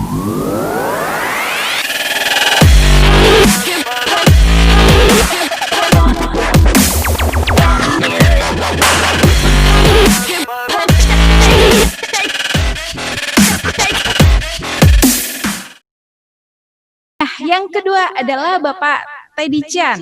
Nah, yang kedua adalah Bapak Teddy Chan.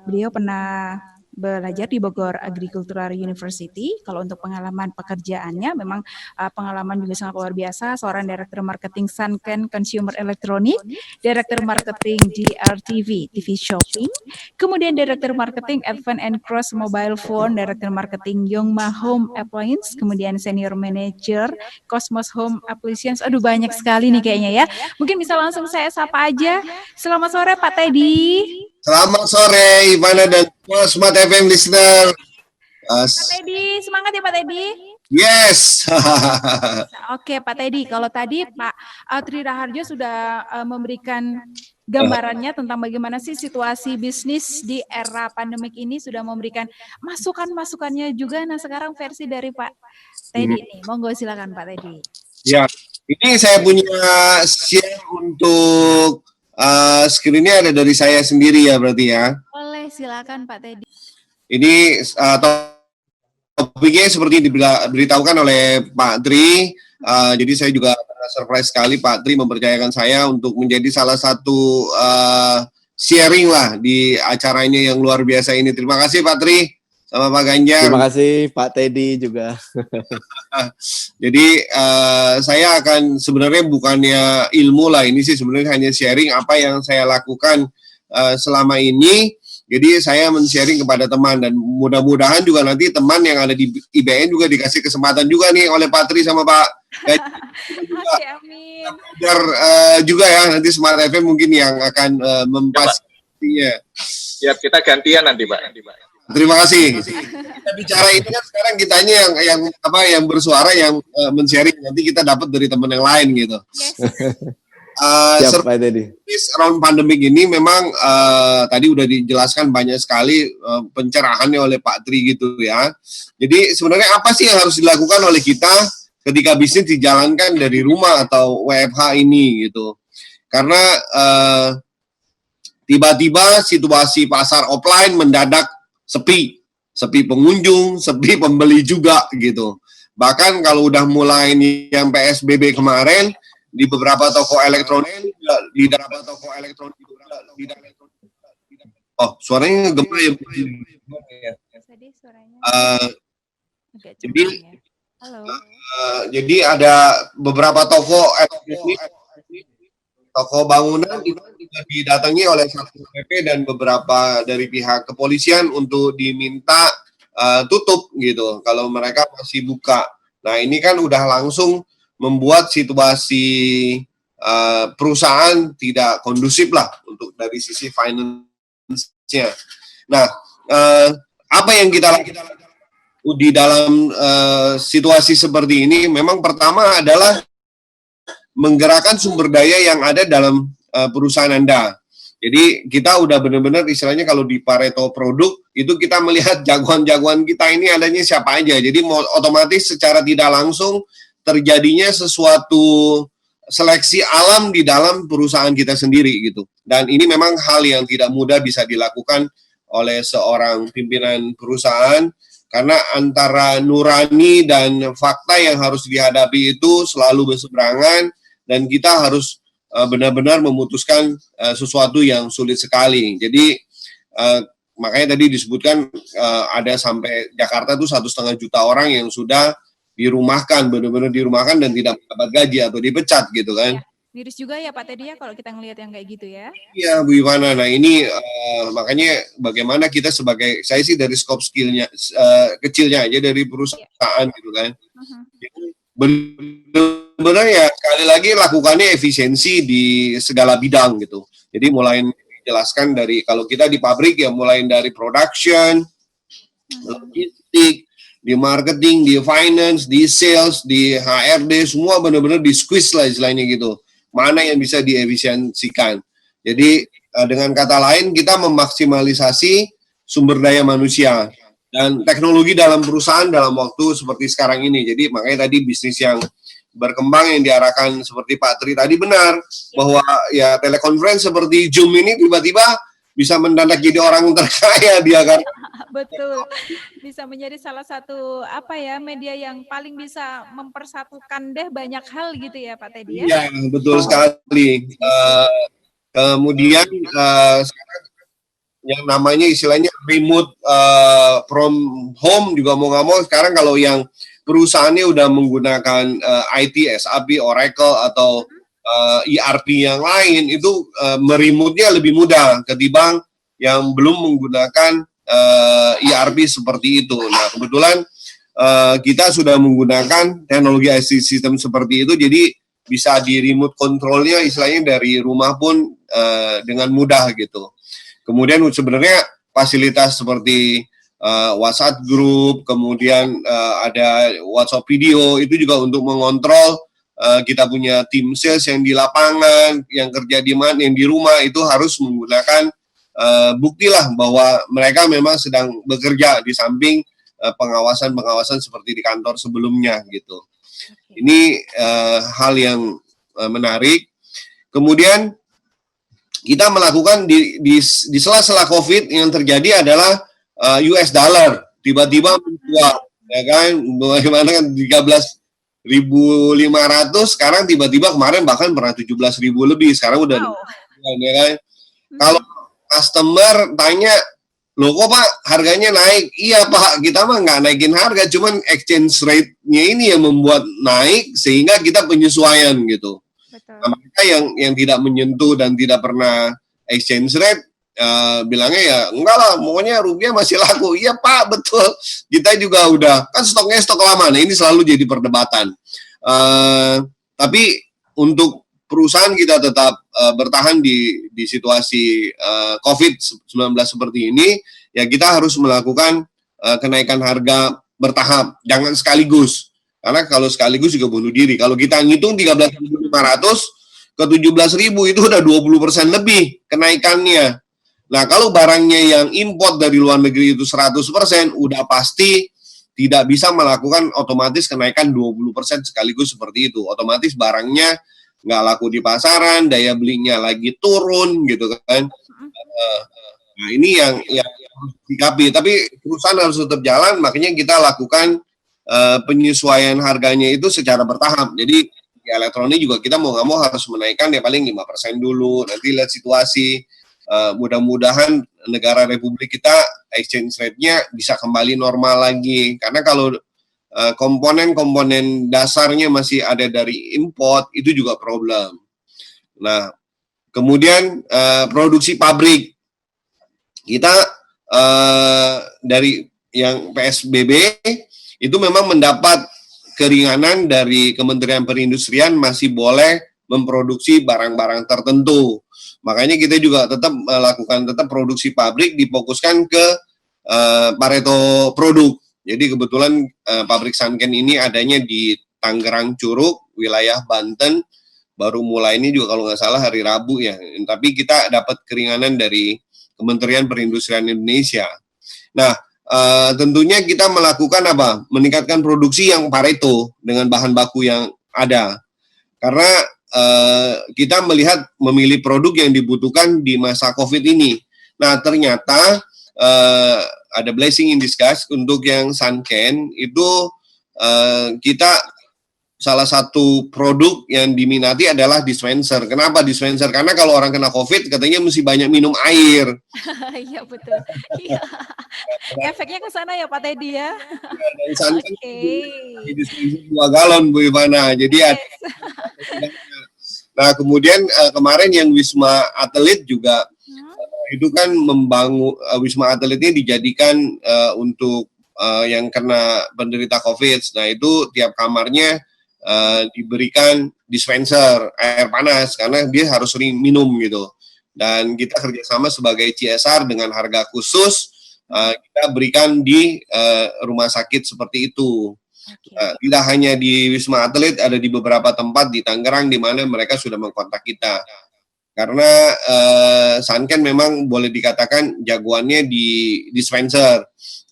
Beliau pernah belajar di Bogor Agricultural University. Kalau untuk pengalaman pekerjaannya, memang pengalaman juga sangat luar biasa. Seorang Direktur Marketing Sunken Consumer Electronic, Direktur Marketing GRTV TV Shopping, kemudian Direktur Marketing Advance and Cross Mobile Phone, Direktur Marketing Yongma Home Appliance, kemudian Senior Manager Cosmos Home Appliances. Aduh, banyak sekali nih kayaknya ya. Mungkin bisa langsung saya sapa aja. Selamat sore Pak Teddy. Selamat sore Ivana dan semua Smart FM listener. Pak Teddy, semangat ya Pak Teddy. Yes. Oke Pak Teddy, kalau tadi Pak Tri Raharjo sudah memberikan gambarannya tentang bagaimana sih situasi bisnis di era pandemik ini, sudah memberikan masukan-masukannya juga. Nah sekarang versi dari Pak Teddy nih, monggo silakan Pak Teddy. Ya, ini saya punya share untuk screen-nya ada dari saya sendiri ya berarti ya. Boleh, silakan Pak Teddy. Ini topiknya seperti diberitahukan oleh Pak Tri. Jadi saya juga surprise sekali Pak Tri mempercayakan saya untuk menjadi salah satu sharing lah di acara ini yang luar biasa ini. Terima kasih Pak Tri sama Pak Ganjar. Terima kasih Pak Teddy juga. Jadi saya akan sebenarnya bukannya ilmu lah, ini sih sebenarnya hanya sharing apa yang saya lakukan selama ini. Jadi saya men-sharing kepada teman dan mudah-mudahan juga nanti teman yang ada di IBN juga dikasih kesempatan juga nih oleh Pak Tri sama Pak Oke, amin. Biar juga ya nanti Smart FM mungkin yang akan memfasilitasinya. Ya, kita gantian nanti Pak. Terima kasih. Kita bicara ini kan sekarang kitanya yang bersuara yang men-sharing, nanti kita dapat dari teman yang lain gitu. Yes. Around pandemic ini memang tadi udah dijelaskan banyak sekali pencerahannya oleh Pak Tri gitu ya. Jadi sebenarnya apa sih yang harus dilakukan oleh kita ketika bisnis dijalankan dari rumah atau WFH ini gitu. Karena tiba-tiba situasi pasar offline mendadak sepi pengunjung, sepi pembeli juga gitu. Bahkan kalau udah mulai yang PSBB kemarin di beberapa toko elektronik, suaranya gempa ya. Jadi ada beberapa toko elektronik, toko bangunan itu didatangi oleh Satpol PP dan beberapa dari pihak kepolisian untuk diminta tutup gitu kalau mereka masih buka. Nah ini kan udah langsung membuat situasi perusahaan tidak kondusif lah untuk dari sisi finance-nya. Nah apa yang kita lakukan di dalam situasi seperti ini? Memang pertama adalah menggerakkan sumber daya yang ada dalam perusahaan Anda. Jadi kita udah benar-benar istilahnya kalau di Pareto produk itu kita melihat jagoan-jagoan kita ini adanya siapa aja. Jadi otomatis secara tidak langsung terjadinya sesuatu seleksi alam di dalam perusahaan kita sendiri gitu. Dan ini memang hal yang tidak mudah bisa dilakukan oleh seorang pimpinan perusahaan karena antara nurani dan fakta yang harus dihadapi itu selalu berseberangan dan kita harus benar-benar memutuskan sesuatu yang sulit sekali. Jadi makanya tadi disebutkan ada sampai Jakarta tuh 1,5 juta orang yang sudah dirumahkan, benar-benar dirumahkan dan tidak mendapat gaji atau dipecat gitu kan. Ya, miris juga ya Pak Teddy ya kalau kita ngelihat yang kayak gitu ya. Iya Bu Ivana, nah ini makanya bagaimana kita sebagai, saya sih dari scope skillnya kecilnya aja dari perusahaan gitu kan. Jadi benar-benar ya sekali lagi lakukannya efisiensi di segala bidang gitu. Jadi mulai dijelaskan dari kalau kita di pabrik ya mulai dari production, logistik, di marketing, di finance, di sales, di HRD, semua benar-benar di squeeze lah istilahnya gitu. Mana yang bisa diefisiensikan. Jadi dengan kata lain kita memaksimalisasi sumber daya manusia dan teknologi dalam perusahaan dalam waktu seperti sekarang ini. Jadi makanya tadi bisnis yang berkembang yang diarahkan seperti Pak Tri tadi benar bahwa ya telekonferensi seperti Zoom ini tiba-tiba bisa mendadak jadi orang terkaya dia kan. Betul, bisa menjadi salah satu media yang paling bisa mempersatukan deh banyak hal gitu ya Pak Teddy ya. Iya betul sekali. Kemudian sekarang yang namanya istilahnya remote from home juga mau nggak mau sekarang kalau yang perusahaannya udah menggunakan IT, SAP, Oracle atau ERP yang lain itu meremote-nya lebih mudah ketimbang yang belum menggunakan ERP seperti itu. Nah kebetulan kita sudah menggunakan teknologi ICT system seperti itu, jadi bisa di remote control-nya istilahnya dari rumah pun dengan mudah gitu. Kemudian sebenarnya fasilitas seperti WhatsApp group, kemudian ada WhatsApp video itu juga untuk mengontrol kita punya tim sales yang di lapangan, yang kerja di mana, yang di rumah itu harus menggunakan buktilah bahwa mereka memang sedang bekerja di samping pengawasan-pengawasan seperti di kantor sebelumnya gitu. Ini hal yang menarik. Kemudian kita melakukan di sela-sela COVID yang terjadi adalah US dollar tiba-tiba mencuat, ya kan? Bagaimana kan 13.500 sekarang tiba-tiba kemarin bahkan pernah 17.000 lebih, sekarang udah ya kan? Kalau customer tanya, loh kok Pak harganya naik? Iya Pak, kita mah nggak naikin harga, cuman exchange rate-nya ini yang membuat naik sehingga kita penyesuaian gitu. Nah, mereka yang tidak menyentuh dan tidak pernah exchange rate bilangnya ya enggak lah, pokoknya rupiah masih laku. Iya Pak, betul. Kita juga udah kan stoknya stok lama. Nah ini selalu jadi perdebatan. Tapi untuk perusahaan kita tetap bertahan di situasi COVID-19 seperti ini, ya kita harus melakukan kenaikan harga bertahap, jangan sekaligus. Karena kalau sekaligus juga bunuh diri. Kalau kita ngitung 13.500 ke 17.000 itu udah 20% lebih kenaikannya. Nah, kalau barangnya yang import dari luar negeri itu 100%, udah pasti tidak bisa melakukan otomatis kenaikan 20% sekaligus seperti itu. Otomatis barangnya nggak laku di pasaran, daya belinya lagi turun gitu kan. Nah, ini yang harus disikapi. Tapi perusahaan harus tetap jalan, makanya kita lakukan penyesuaian harganya itu secara bertahap. Jadi di elektronik juga kita mau nggak mau harus menaikkan ya paling 5% dulu. Nanti lihat situasi. Mudah-mudahan negara Republik kita exchange rate-nya bisa kembali normal lagi. Karena kalau komponen-komponen dasarnya masih ada dari import, itu juga problem. Nah, kemudian produksi pabrik. Kita dari yang PSBB itu memang mendapat keringanan dari Kementerian Perindustrian masih boleh memproduksi barang-barang tertentu. Makanya kita juga tetap melakukan produksi pabrik difokuskan ke Pareto produk. Jadi kebetulan pabrik Sanken ini adanya di Tangerang Curug, wilayah Banten. Baru mulai ini juga kalau nggak salah hari Rabu ya. Tapi kita dapat keringanan dari Kementerian Perindustrian Indonesia. Nah, tentunya kita melakukan apa? Meningkatkan produksi yang Pareto dengan bahan baku yang ada. Karena kita melihat memilih produk yang dibutuhkan di masa COVID ini. Nah, ternyata ada blessing in disguise untuk yang Sanken itu kita salah satu produk yang diminati adalah dispenser. Kenapa dispenser? Karena kalau orang kena COVID katanya mesti banyak minum air. Iya betul. Iya. Efeknya ke sana ya Pak Teddy ya. Dan Sanken di dispenser 2 galon Bu Ivana. Jadi nah kemudian kemarin yang Wisma Atlet juga itu kan membangun Wisma Atlet ini dijadikan untuk yang kena penderita COVID. Nah itu tiap kamarnya diberikan dispenser air panas karena dia harus sering minum gitu. Dan kita kerjasama sebagai CSR dengan harga khusus kita berikan di rumah sakit seperti itu. Tidak hanya di Wisma Atlet, ada di beberapa tempat di Tangerang di mana mereka sudah mengkontak kita. Karena Sanken memang boleh dikatakan jagoannya di dispenser.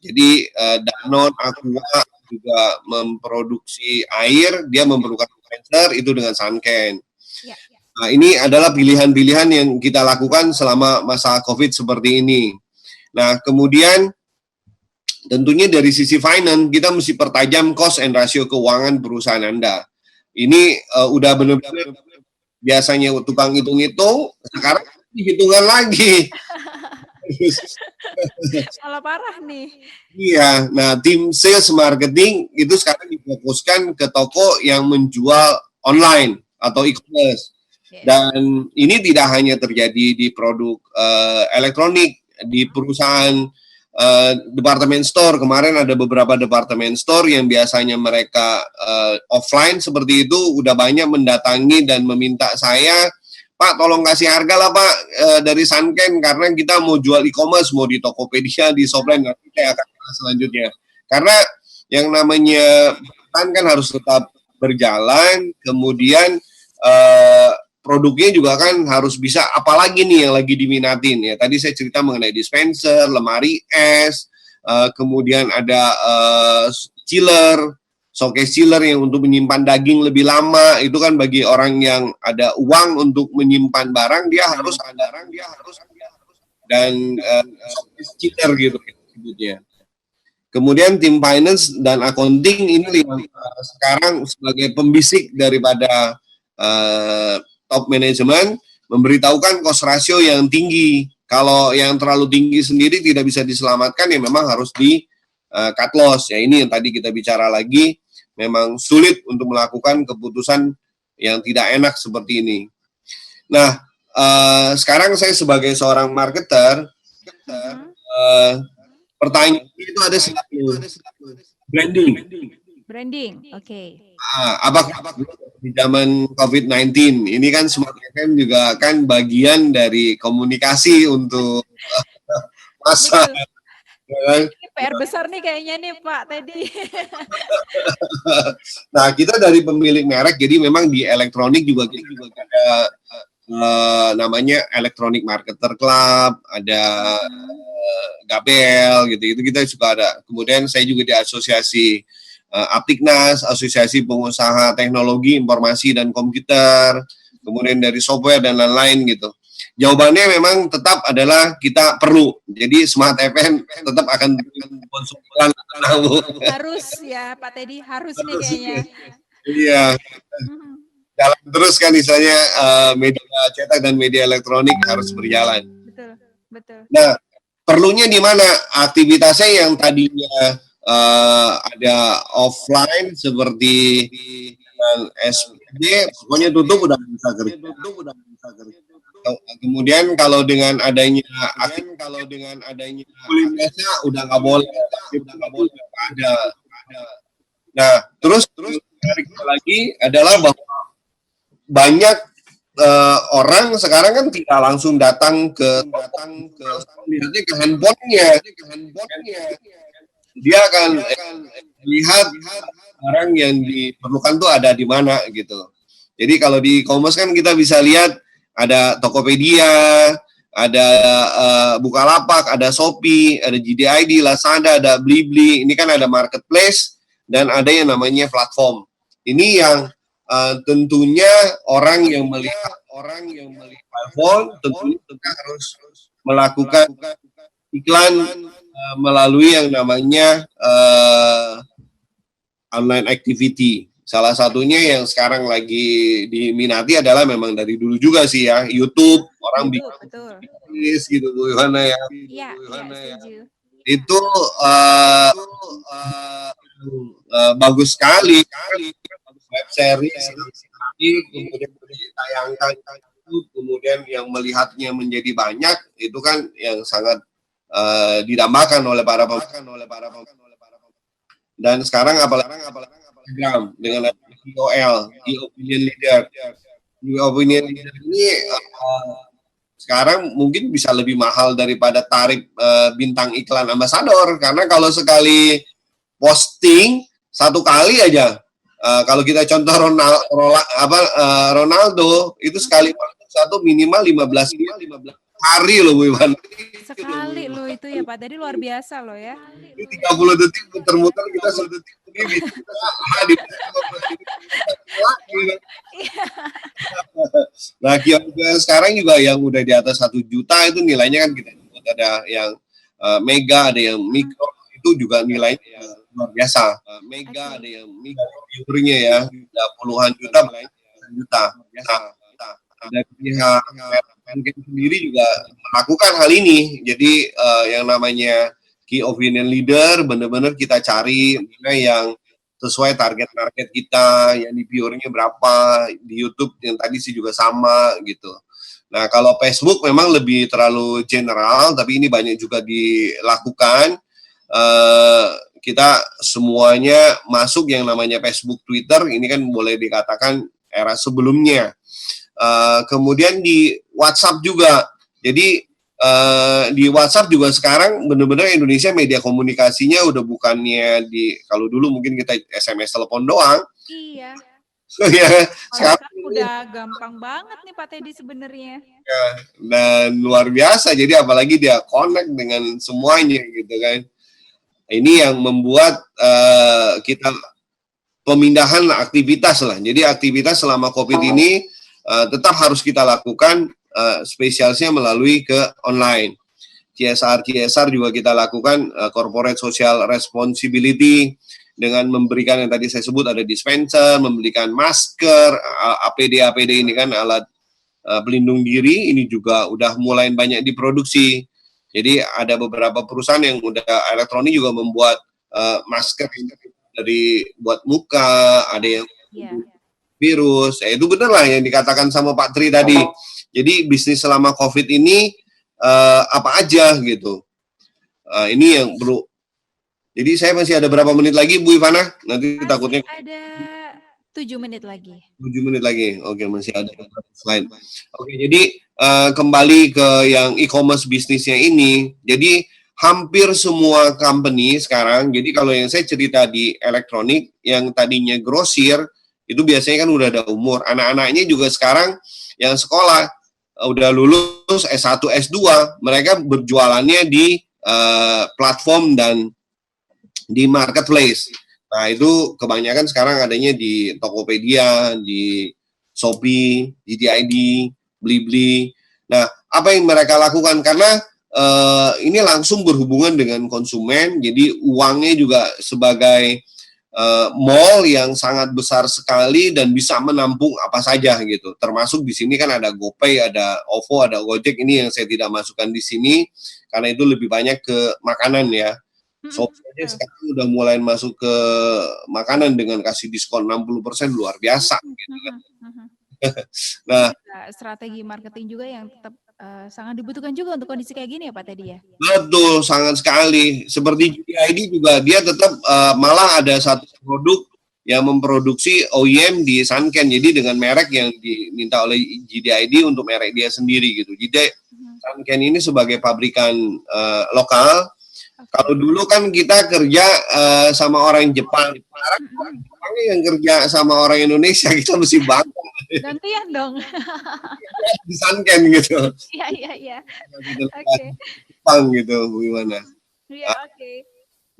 Jadi Danone, Aqua juga memproduksi air, dia memerlukan influencer, itu dengan Sunken. Ya. Nah, ini adalah pilihan-pilihan yang kita lakukan selama masa COVID seperti ini. Nah, kemudian tentunya dari sisi finance, kita mesti pertajam cost and ratio keuangan perusahaan Anda. Ini udah benar-benar biasanya tukang hitung-hitung, sekarang hitungan lagi. Malah parah nih. Iya, nah tim sales marketing itu sekarang difokuskan ke toko yang menjual online atau e-commerce. Dan ini tidak hanya terjadi di produk elektronik, di perusahaan department store. Kemarin ada beberapa department store yang biasanya mereka offline seperti itu, udah banyak mendatangi dan meminta saya, Pak, tolong kasih harga lah Pak dari Sunken, karena kita mau jual e-commerce, mau di Tokopedia, di Shopline, nanti saya akan selanjutnya. Karena yang namanya kan harus tetap berjalan, kemudian produknya juga kan harus bisa, apalagi nih yang lagi diminatin ya. Tadi saya cerita mengenai dispenser, lemari es, kemudian ada chiller, showcase chiller yang untuk menyimpan daging lebih lama. Itu kan bagi orang yang ada uang untuk menyimpan barang, dia harus dan showcase chiller gitu sebutnya. Kemudian tim finance dan accounting ini yang sekarang sebagai pembisik daripada top management, memberitahukan cost ratio yang tinggi. Kalau yang terlalu tinggi sendiri tidak bisa diselamatkan, ya memang harus di cut loss. Ya ini yang tadi kita bicara lagi, memang sulit untuk melakukan keputusan yang tidak enak seperti ini. Nah, sekarang saya sebagai seorang marketer, pertanyaan itu ada branding, oke. Apakah di zaman COVID-19 ini kan Smart FM juga kan bagian dari komunikasi untuk masa. Ini PR besar nih kayaknya nih Pak Teddy. Nah, kita dari pemilik merek, jadi memang di elektronik juga kita ada namanya Electronic Marketer Club, ada Gabel gitu, itu kita juga ada. Kemudian saya juga di asosiasi Aptiknas, asosiasi pengusaha teknologi informasi dan komputer, kemudian dari software dan lain-lain gitu. Jawabannya memang tetap adalah kita perlu. Jadi Smart FM tetap akan konsumsi. Harus ya Pak Teddy, harus nih kayaknya. Iya. Jalan terus kan misalnya media cetak dan media elektronik harus berjalan. Betul. Nah, perlunya di mana? Aktivitasnya yang tadinya ada offline seperti SPG, pokoknya tutup udah bisa kerja. Kemudian kalau dengan adanya kulinernya udah nggak boleh ada. Nah, terus menarik lagi adalah bahwa banyak orang sekarang kan tidak langsung datang ke lihatnya ke handphonenya. Dia akan lihat barang yang diperlukan tuh ada di mana gitu. Jadi kalau di e-commerce kan kita bisa lihat ada Tokopedia, ada Bukalapak, ada Shopee, ada JDID, Lazada, ada Blibli. Ini kan ada marketplace dan ada yang namanya platform. Ini yang tentunya orang yang melihat platform tentunya harus melakukan iklan melalui yang namanya online activity. Salah satunya yang sekarang lagi diminati adalah memang dari dulu juga sih ya, YouTube. Orang bikin gitu, gimana ya? Iya, setuju. Itu bagus sekali. Web series kemudian ditayangkan, kemudian yang melihatnya menjadi banyak, itu kan yang sangat didambakan oleh para pemain. Dan sekarang apalagi Instagram dengan KOL, Key Opinion Leader. Key Opinion Leader ini sekarang mungkin bisa lebih mahal daripada tarif bintang iklan ambasador, karena kalau sekali posting satu kali aja, kalau kita contoh Ronaldo itu sekali satu minimal 15 hari loh Bu Iwan. Sekali loh itu ya Pak, tadi luar biasa loh ya. Ini 30 detik muter-muter kita 1 detik ini. Nah, kios sekarang juga yang udah di atas 1 juta itu nilainya kan kita sebut ada yang mega, ada yang mikro, itu juga nilainya luar biasa. Mega ada yang mikro viewernya ya, puluhan juta, juta. Nah, dari pihak Mungkin sendiri juga melakukan hal ini. Jadi yang namanya key opinion leader benar-benar kita cari yang sesuai target kita, yang di viewernya berapa, di YouTube yang tadi sih juga sama gitu. Nah, kalau Facebook memang lebih terlalu general, tapi ini banyak juga dilakukan. Kita semuanya masuk yang namanya Facebook, Twitter, ini kan boleh dikatakan era sebelumnya. Kemudian di WhatsApp juga. Jadi di WhatsApp juga sekarang benar-benar Indonesia media komunikasinya udah bukannya kalau dulu mungkin kita SMS telepon doang. Iya. Ya, sekarang udah gampang banget nih Pak Teddy sebenarnya. Ya, dan luar biasa. Jadi apalagi dia connect dengan semuanya gitu kan. Ini yang membuat kita pemindahan aktivitas lah. Jadi aktivitas selama COVID ini tetap harus kita lakukan, spesialnya melalui ke online. CSR juga kita lakukan, corporate social responsibility, dengan memberikan yang tadi saya sebut ada dispenser, memberikan masker, APD ini kan alat pelindung diri, ini juga udah mulai banyak diproduksi. Jadi ada beberapa perusahaan yang udah elektronik juga membuat masker dari buat muka, ada yang virus, itu benar lah yang dikatakan sama Pak Tri tadi. Jadi bisnis selama COVID ini apa aja gitu. Ini yang perlu. Jadi saya masih ada berapa menit lagi Bu Ivana? Nanti masih takutnya ada 7 menit lagi. 7 menit lagi. Oke, masih ada slide. Oke, jadi kembali ke yang e-commerce bisnisnya ini. Jadi hampir semua company sekarang, jadi kalau yang saya cerita di elektronik yang tadinya grosir itu biasanya kan udah ada umur. Anak-anaknya juga sekarang yang sekolah udah lulus S1, S2, mereka berjualannya di platform dan di marketplace. Nah, itu kebanyakan sekarang adanya di Tokopedia, di Shopee, di DID, Blibli. Nah, apa yang mereka lakukan? Karena ini langsung berhubungan dengan konsumen, jadi uangnya juga sebagai mall yang sangat besar sekali dan bisa menampung apa saja gitu. Termasuk di sini kan ada GoPay, ada OVO, ada Gojek. Ini yang saya tidak masukkan di sini karena itu lebih banyak ke makanan ya. Shopee sekarang udah mulai masuk ke makanan dengan kasih diskon 60%, luar biasa gitu kan. Nah, strategi marketing juga yang tetap sangat dibutuhkan juga untuk kondisi kayak gini ya Pak Teddy ya. Betul, sangat sekali. Seperti GDID juga dia tetap malah ada satu produk yang memproduksi OEM di Sanken. Jadi dengan merek yang diminta oleh GDID untuk merek dia sendiri gitu. Jadi Sanken ini sebagai pabrikan lokal. Kalau dulu kan kita kerja sama orang Jepang, sekarang Jepangnya yang kerja sama orang Indonesia, kita mesti bangga. Gantian dong. Di Sanken gitu. Iya. Oke. Jepang gitu, gimana? Iya, oke.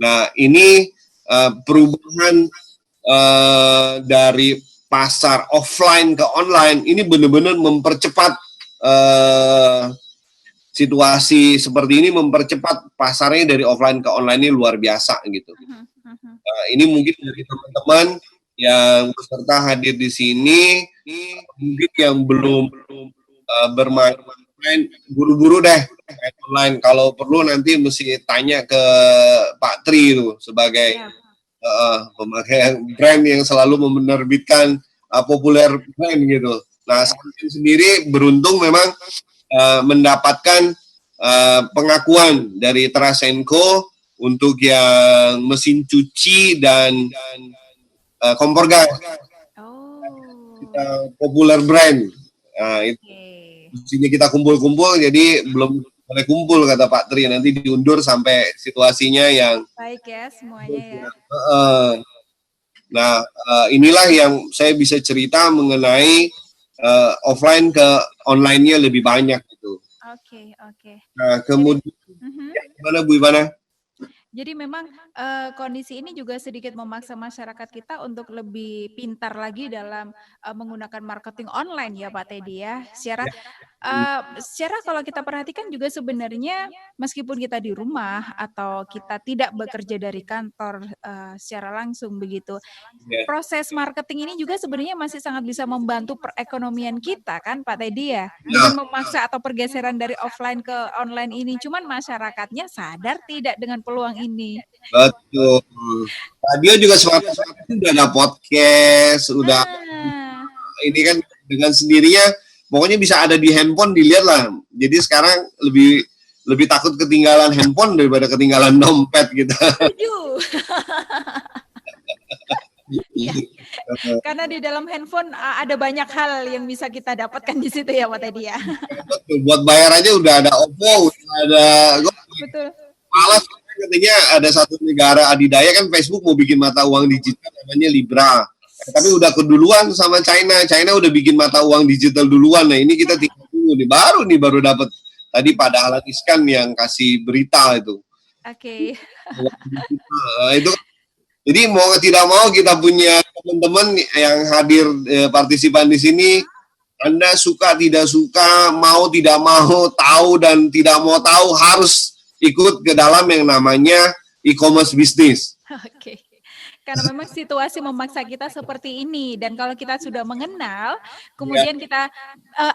Nah, ini perubahan dari pasar offline ke online, ini benar-benar mempercepat situasi seperti ini, mempercepat pasarnya dari offline ke online ini luar biasa gitu. Ini mungkin dari teman-teman yang peserta hadir di sini, mungkin yang belum bermain online, buru-buru deh online. Kalau perlu nanti mesti tanya ke Pak Tri itu sebagai pemakai brand yang selalu menerbitkan populer brand gitu. Nah, saya sendiri beruntung memang mendapatkan pengakuan dari Terasenko untuk yang mesin cuci dan kompor gas. Populer brand. Nah, itu sini kita kumpul-kumpul, jadi belum boleh kumpul kata Pak Tri, nanti diundur sampai situasinya yang baik ya semuanya ya. Nah, inilah yang saya bisa cerita mengenai offline ke online-nya lebih banyak gitu. Oke, oke. Nah, Jadi, kemudian mhm. gimana Bu Ivana? Jadi memang kondisi ini juga sedikit memaksa masyarakat kita untuk lebih pintar lagi dalam menggunakan marketing online ya Pak Teddy ya. Ya. Secara kalau kita perhatikan juga sebenarnya meskipun kita di rumah atau kita tidak bekerja dari kantor secara langsung begitu, Ya. proses marketing ini juga sebenarnya masih sangat bisa membantu perekonomian kita kan Pak Teddy ya, Ya. dengan memaksa atau pergeseran dari offline ke online ini. Cuman masyarakatnya sadar tidak dengan peluang ini? Betul. Radio juga sudah ada podcast, udah Nah, ini kan dengan sendirinya, pokoknya bisa ada di handphone dilihat lah. Jadi sekarang lebih lebih takut ketinggalan handphone daripada ketinggalan dompet gitu. setuju. Iya, karena di dalam handphone ada banyak hal yang bisa kita dapatkan di situ ya Pak Teddy ya. Betul. Buat bayar aja udah ada OVO, udah ada Betul. malas katanya ada satu negara adidaya kan Facebook mau bikin mata uang digital namanya Libra. Tapi udah keduluan sama China. China udah bikin mata uang digital duluan. Nah, ini kita tinggal dulu nih baru dapat tadi Pak Dahlan Iskan yang kasih berita itu. Oke. Itu jadi mau tidak mau kita punya teman-teman yang hadir partisipan di sini. Anda suka tidak suka, mau tidak mau, tahu dan tidak mau tahu harus ikut ke dalam yang namanya e-commerce bisnis. Oke. Karena memang situasi memaksa kita seperti ini dan kalau kita sudah mengenal, kemudian kita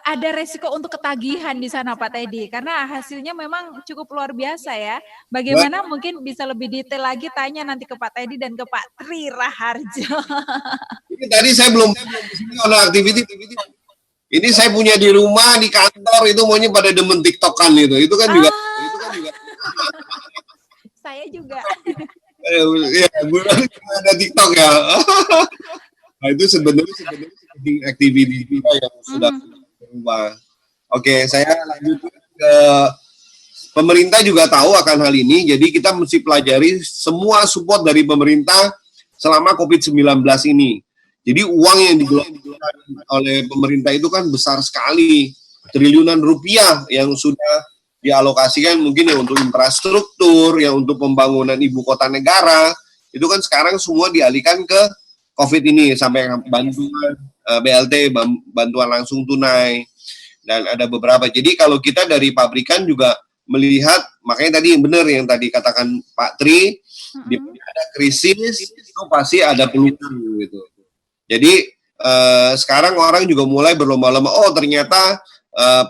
ada resiko untuk ketagihan di sana Pak Teddy karena hasilnya memang cukup luar biasa ya. Bagaimana mungkin bisa lebih detail lagi tanya nanti ke Pak Teddy dan ke Pak Tri Raharjo. Ini tadi saya belum di sini oleh activity. Ini saya punya di rumah, di kantor itu maunya pada demen TikTokan itu. Itu kan juga Saya juga. ya, bulan ada TikTok ya. Nah, itu sebenarnya activity kita yang sudah berubah. Oke, saya lanjut ke pemerintah juga tahu akan hal ini, jadi kita mesti pelajari semua support dari pemerintah selama COVID-19 ini. Jadi uang yang dikeluarkan oleh pemerintah itu kan besar sekali, triliunan rupiah yang sudah dialokasikan mungkin ya untuk infrastruktur, ya untuk pembangunan ibu kota negara, itu kan sekarang semua dialihkan ke COVID ini sampai bantuan BLT, bantuan langsung tunai, dan ada beberapa. Jadi kalau kita dari pabrikan juga melihat, makanya tadi yang benar yang tadi katakan Pak Tri, di mana ada krisis itu pasti ada peluang gitu. Jadi sekarang orang juga mulai berlomba-lomba, oh ternyata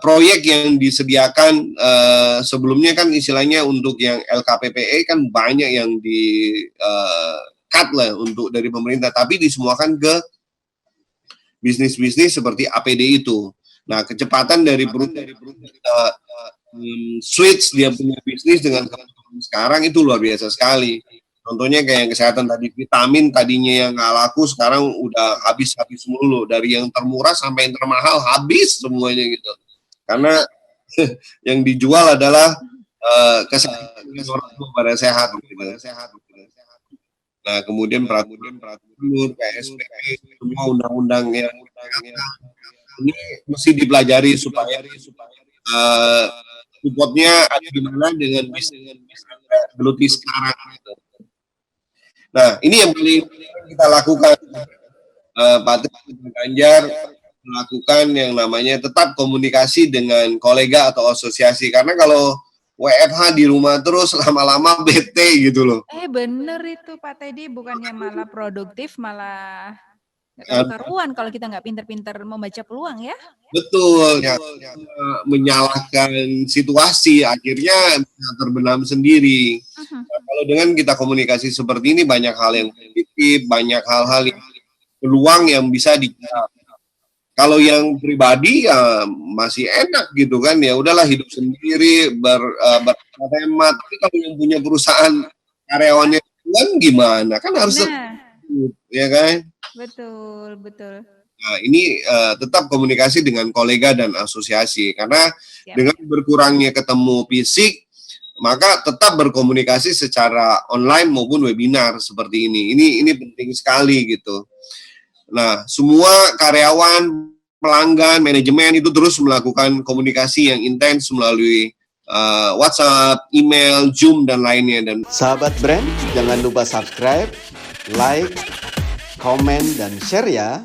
proyek yang disediakan sebelumnya kan istilahnya untuk yang LKPPE kan banyak yang di cut lah untuk dari pemerintah, tapi disemuakan ke bisnis-bisnis seperti APD itu. Nah, kecepatan dari switch dia punya bisnis dengan sekarang itu luar biasa sekali. Contohnya kayak yang kesehatan tadi, vitamin tadinya yang nggak laku sekarang udah habis mulu, dari yang termurah sampai yang termahal habis semuanya gitu. Karena yang dijual adalah kesehatan orang tua pada sehat. Nah, kemudian peraturan PSBB, semua undang-undang yang ini mesti dipelajari supaya supportnya ada di mana dengan bisnis geluti sekarang gitu. Nah, ini yang paling kita lakukan, Pak Ganjar melakukan yang namanya tetap komunikasi dengan kolega atau asosiasi, karena kalau WFH di rumah terus lama-lama bete gitu loh. Bener itu Pak Teddy, bukannya malah produktif, malah nggak karuan kalau kita nggak pinter-pinter membaca peluang ya. Betul, ya, menyalahkan situasi, akhirnya terbenam sendiri. Nah, kalau dengan kita komunikasi seperti ini, banyak hal yang positif, banyak hal-hal yang peluang yang bisa dicari. Kalau yang pribadi ya masih enak gitu kan, ya udahlah hidup sendiri, berhemat. Tapi kalau yang punya perusahaan karyawannya kan gimana? Kan harus ya kan? Betul. Nah, ini tetap komunikasi dengan kolega dan asosiasi, karena dengan berkurangnya ketemu fisik, maka tetap berkomunikasi secara online maupun webinar seperti ini. Ini penting sekali gitu. Nah, semua karyawan pelanggan, manajemen itu terus melakukan komunikasi yang intens melalui WhatsApp, email, Zoom, dan lainnya. Dan Sahabat brand, jangan lupa subscribe, like, komen, dan share ya.